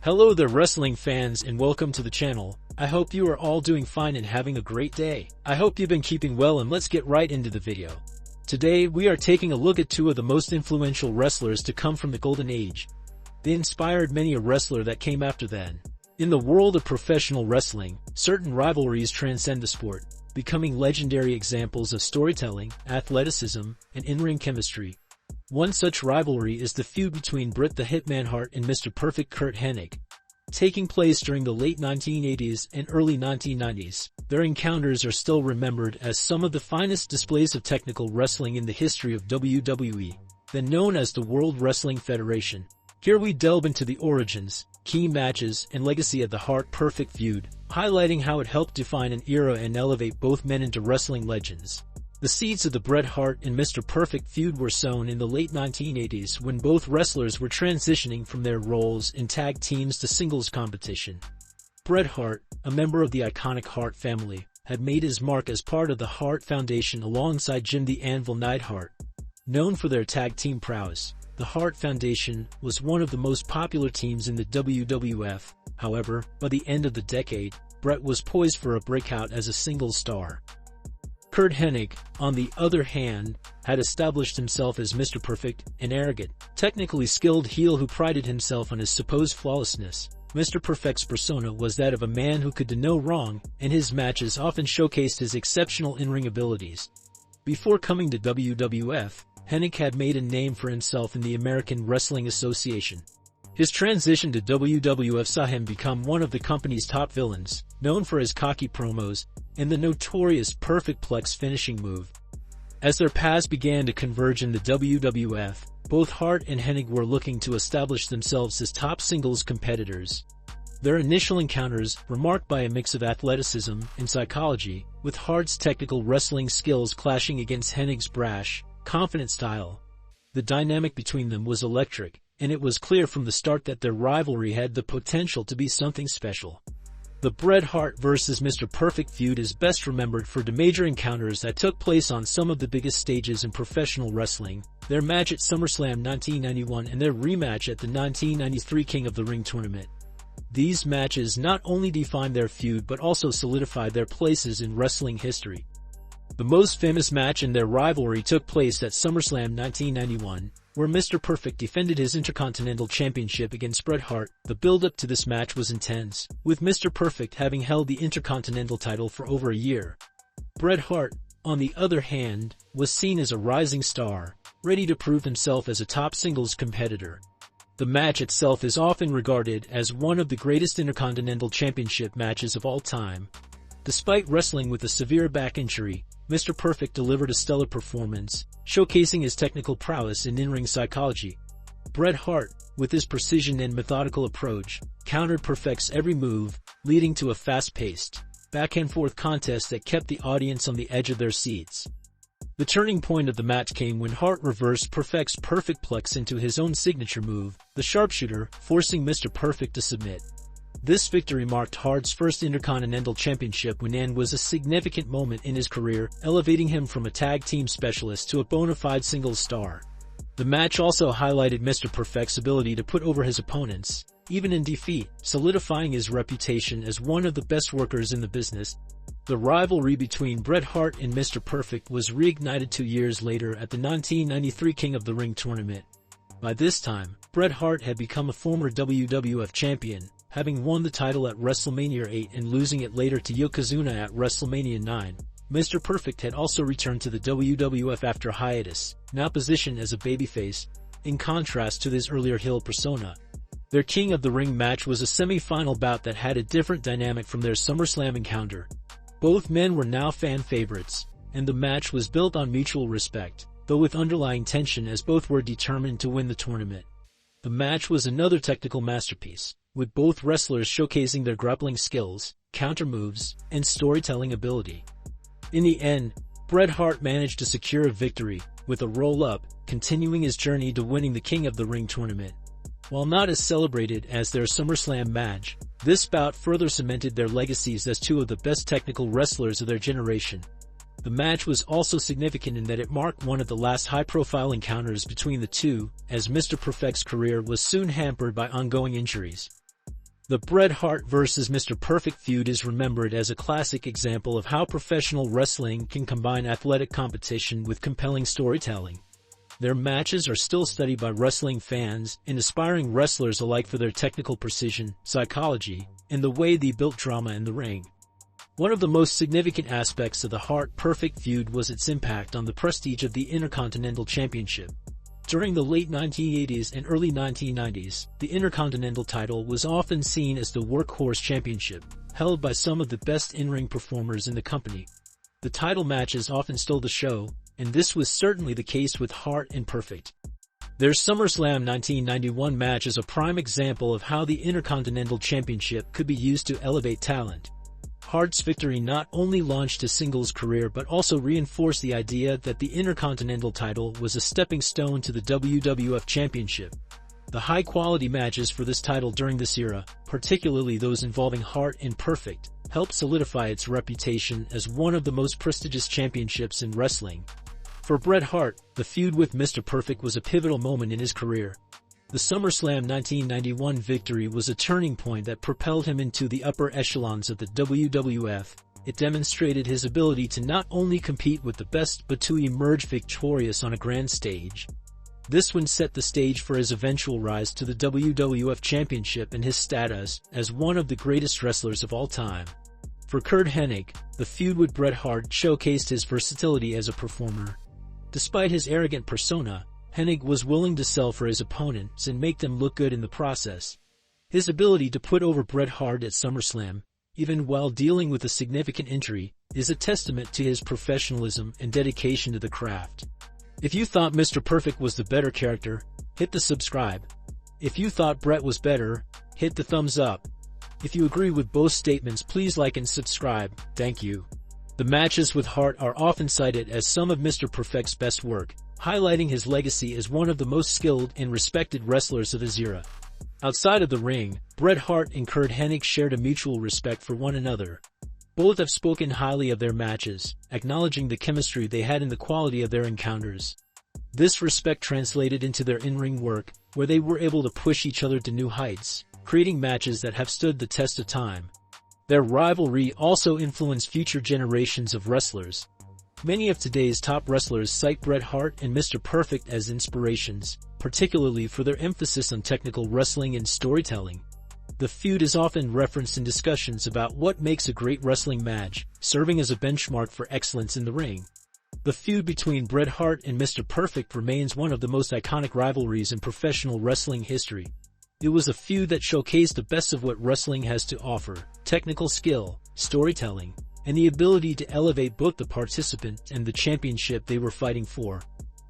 Hello there wrestling fans and welcome to the channel. I hope you are all doing fine and having a great day. I hope you've been keeping well and let's get right into the video. Today we are taking a look at two of the most influential wrestlers to come from the Golden Age. They inspired many a wrestler that came after then. In the world of professional wrestling, certain rivalries transcend the sport, becoming legendary examples of storytelling, athleticism, and in-ring chemistry. One such rivalry is the feud between Bret the Hitman Hart and Mr. Perfect Curt Hennig. Taking place during the late 1980s and early 1990s, their encounters are still remembered as some of the finest displays of technical wrestling in the history of WWE, then known as the World Wrestling Federation. Here we delve into the origins, key matches, and legacy of the Hart-Perfect feud, highlighting how it helped define an era and elevate both men into wrestling legends. The seeds of the Bret Hart and Mr. Perfect feud were sown in the late 1980s when both wrestlers were transitioning from their roles in tag teams to singles competition. Bret Hart, a member of the iconic Hart family, had made his mark as part of the Hart Foundation alongside Jim the Anvil Neidhart. Known for their tag team prowess, the Hart Foundation was one of the most popular teams in the WWF. However, by the end of the decade, Bret was poised for a breakout as a singles star. Curt Hennig, on the other hand, had established himself as Mr. Perfect, an arrogant, technically skilled heel who prided himself on his supposed flawlessness. Mr. Perfect's persona was that of a man who could do no wrong, and his matches often showcased his exceptional in-ring abilities. Before coming to WWF, Hennig had made a name for himself in the American Wrestling Association. His transition to WWF saw him become one of the company's top villains, known for his cocky promos and the notorious Perfect Plex finishing move. As their paths began to converge in the WWF, both Hart and Hennig were looking to establish themselves as top singles competitors. Their initial encounters were marked by a mix of athleticism and psychology, with Hart's technical wrestling skills clashing against Hennig's brash, confident style. The dynamic between them was electric, and it was clear from the start that their rivalry had the potential to be something special. The Bret Hart vs. Mr. Perfect feud is best remembered for the major encounters that took place on some of the biggest stages in professional wrestling, their match at SummerSlam 1991 and their rematch at the 1993 King of the Ring tournament. These matches not only defined their feud but also solidified their places in wrestling history. The most famous match in their rivalry took place at SummerSlam 1991, where Mr. Perfect defended his Intercontinental Championship against Bret Hart. The build-up to this match was intense, with Mr. Perfect having held the Intercontinental title for over a year. Bret Hart, on the other hand, was seen as a rising star, ready to prove himself as a top singles competitor. The match itself is often regarded as one of the greatest Intercontinental Championship matches of all time. Despite wrestling with a severe back injury, Mr. Perfect delivered a stellar performance, showcasing his technical prowess and in-ring psychology. Bret Hart, with his precision and methodical approach, countered Perfect's every move, leading to a fast-paced, back-and-forth contest that kept the audience on the edge of their seats. The turning point of the match came when Hart reversed Perfect's Perfect Plex into his own signature move, the sharpshooter, forcing Mr. Perfect to submit. This victory marked Hart's first Intercontinental Championship win and was a significant moment in his career, elevating him from a tag team specialist to a bona fide singles star. The match also highlighted Mr. Perfect's ability to put over his opponents, even in defeat, solidifying his reputation as one of the best workers in the business. The rivalry between Bret Hart and Mr. Perfect was reignited 2 years later at the 1993 King of the Ring tournament. By this time, Bret Hart had become a former WWF champion, having won the title at WrestleMania 8 and losing it later to Yokozuna at WrestleMania 9. Mr. Perfect had also returned to the WWF after a hiatus, now positioned as a babyface, in contrast to his earlier heel persona. Their King of the Ring match was a semi-final bout that had a different dynamic from their SummerSlam encounter. Both men were now fan favorites, and the match was built on mutual respect, though with underlying tension as both were determined to win the tournament. The match was another technical masterpiece, with both wrestlers showcasing their grappling skills, counter moves, and storytelling ability. In the end, Bret Hart managed to secure a victory, with a roll-up, continuing his journey to winning the King of the Ring tournament. While not as celebrated as their SummerSlam match, this bout further cemented their legacies as two of the best technical wrestlers of their generation. The match was also significant in that it marked one of the last high-profile encounters between the two, as Mr. Perfect's career was soon hampered by ongoing injuries. The Bret Hart vs. Mr. Perfect feud is remembered as a classic example of how professional wrestling can combine athletic competition with compelling storytelling. Their matches are still studied by wrestling fans and aspiring wrestlers alike for their technical precision, psychology, and the way they built drama in the ring. One of the most significant aspects of the Hart-Perfect feud was its impact on the prestige of the Intercontinental Championship. During the late 1980s and early 1990s, the Intercontinental title was often seen as the workhorse championship, held by some of the best in-ring performers in the company. The title matches often stole the show, and this was certainly the case with Hart and Perfect. Their SummerSlam 1991 match is a prime example of how the Intercontinental Championship could be used to elevate talent. Hart's victory not only launched his singles career but also reinforced the idea that the Intercontinental title was a stepping stone to the WWF Championship. The high-quality matches for this title during this era, particularly those involving Hart and Perfect, helped solidify its reputation as one of the most prestigious championships in wrestling. For Bret Hart, the feud with Mr. Perfect was a pivotal moment in his career. The SummerSlam 1991 victory was a turning point that propelled him into the upper echelons of the WWF. It demonstrated his ability to not only compete with the best but to emerge victorious on a grand stage. This win set the stage for his eventual rise to the WWF Championship and his status as one of the greatest wrestlers of all time. For Curt Hennig, the feud with Bret Hart showcased his versatility as a performer. Despite his arrogant persona, Hennig was willing to sell for his opponents and make them look good in the process. His ability to put over Bret Hart at SummerSlam, even while dealing with a significant injury, is a testament to his professionalism and dedication to the craft. If you thought Mr. Perfect was the better character, hit the subscribe. If you thought Bret was better, hit the thumbs up. If you agree with both statements, please like and subscribe. Thank you. The matches with Hart are often cited as some of Mr. Perfect's best work, highlighting his legacy as one of the most skilled and respected wrestlers of his era. Outside of the ring, Bret Hart and Curt Hennig shared a mutual respect for one another. Both have spoken highly of their matches, acknowledging the chemistry they had and the quality of their encounters. This respect translated into their in-ring work, where they were able to push each other to new heights, creating matches that have stood the test of time. Their rivalry also influenced future generations of wrestlers. Many of today's top wrestlers cite Bret Hart and Mr. Perfect as inspirations, particularly for their emphasis on technical wrestling and storytelling. The feud is often referenced in discussions about what makes a great wrestling match, serving as a benchmark for excellence in the ring. The feud between Bret Hart and Mr. Perfect remains one of the most iconic rivalries in professional wrestling history. It was a feud that showcased the best of what wrestling has to offer: technical skill, storytelling, and the ability to elevate both the participant and the championship they were fighting for.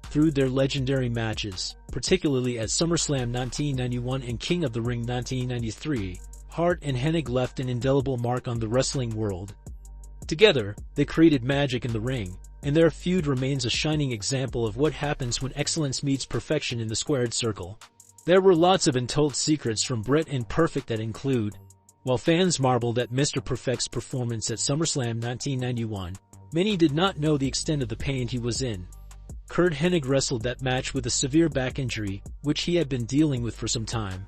Through their legendary matches, particularly at SummerSlam 1991 and King of the Ring 1993, Hart and Hennig left an indelible mark on the wrestling world. Together, they created magic in the ring, and their feud remains a shining example of what happens when excellence meets perfection in the squared circle. There were lots of untold secrets from Bret and Perfect that include: while fans marveled at Mr. Perfect's performance at SummerSlam 1991, many did not know the extent of the pain he was in. Curt Hennig wrestled that match with a severe back injury, which he had been dealing with for some time.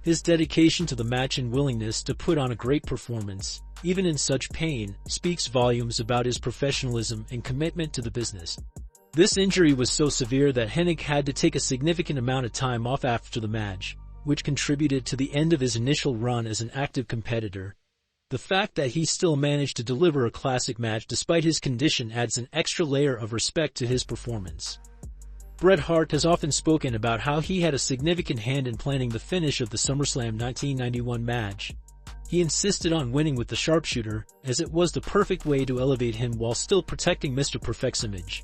His dedication to the match and willingness to put on a great performance, even in such pain, speaks volumes about his professionalism and commitment to the business. This injury was so severe that Hennig had to take a significant amount of time off after the match, which contributed to the end of his initial run as an active competitor. The fact that he still managed to deliver a classic match despite his condition adds an extra layer of respect to his performance. Bret Hart has often spoken about how he had a significant hand in planning the finish of the SummerSlam 1991 match. He insisted on winning with the sharpshooter, as it was the perfect way to elevate him while still protecting Mr. Perfect's image.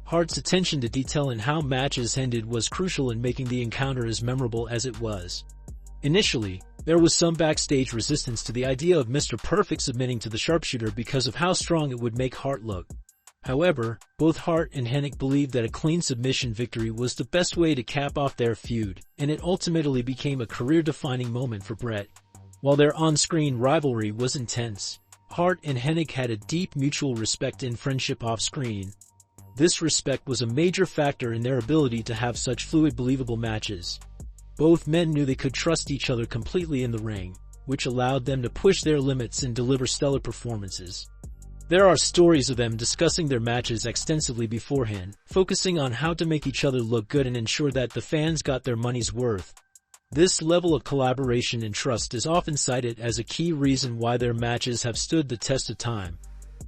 Hart's attention to detail in how matches ended was crucial in making the encounter as memorable as it was. Initially, there was some backstage resistance to the idea of Mr. Perfect submitting to the sharpshooter because of how strong it would make Hart look. However, both Hart and Hennig believed that a clean submission victory was the best way to cap off their feud, and it ultimately became a career-defining moment for Bret. While their on-screen rivalry was intense, Hart and Hennig had a deep mutual respect and friendship off-screen. This respect was a major factor in their ability to have such fluid, believable matches. Both men knew they could trust each other completely in the ring. which allowed them to push their limits and deliver stellar performances. There are stories of them discussing their matches extensively beforehand, focusing on how to make each other look good and ensure that the fans got their money's worth. This level of collaboration and trust is often cited as a key reason why their matches have stood the test of time.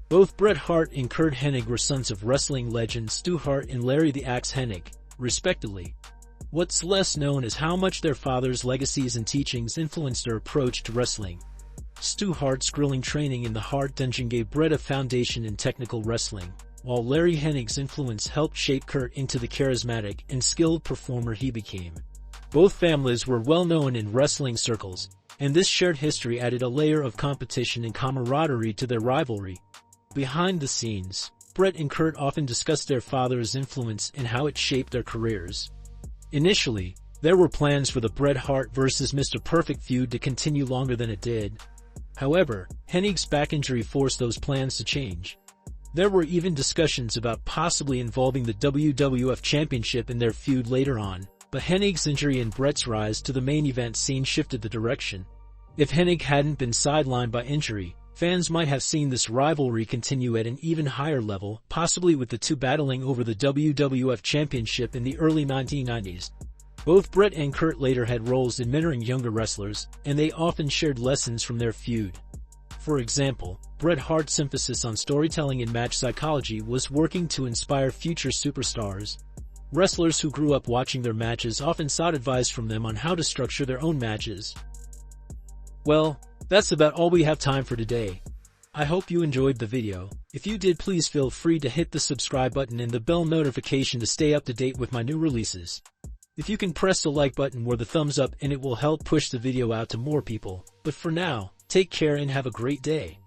Both Bret Hart and Curt Hennig were sons of wrestling legends Stu Hart and Larry the Axe Hennig, respectively. What's less known is how much their fathers' legacies and teachings influenced their approach to wrestling. Stu Hart's grueling training in the Hart Dungeon gave Bret a foundation in technical wrestling, while Larry Hennig's influence helped shape Curt into the charismatic and skilled performer he became. Both families were well known in wrestling circles, and this shared history added a layer of competition and camaraderie to their rivalry. Behind the scenes, Bret and Curt often discussed their father's influence and how it shaped their careers. Initially, there were plans for the Bret Hart vs. Mr. Perfect feud to continue longer than it did. However, Hennig's back injury forced those plans to change. There were even discussions about possibly involving the WWF Championship in their feud later on, but Hennig's injury and Bret's rise to the main event scene shifted the direction. If Hennig hadn't been sidelined by injury, fans might have seen this rivalry continue at an even higher level, possibly with the two battling over the WWF Championship in the early 1990s. Both Bret and Curt later had roles in mentoring younger wrestlers, and they often shared lessons from their feud. For example, Bret Hart's emphasis on storytelling and match psychology was working to inspire future superstars. Wrestlers who grew up watching their matches often sought advice from them on how to structure their own matches. Well, that's about all we have time for today. I hope you enjoyed the video. If you did, please feel free to hit the subscribe button and the bell notification to stay up to date with my new releases. If you can press the like button or the thumbs up, and it will help push the video out to more people. But for now, take care and have a great day.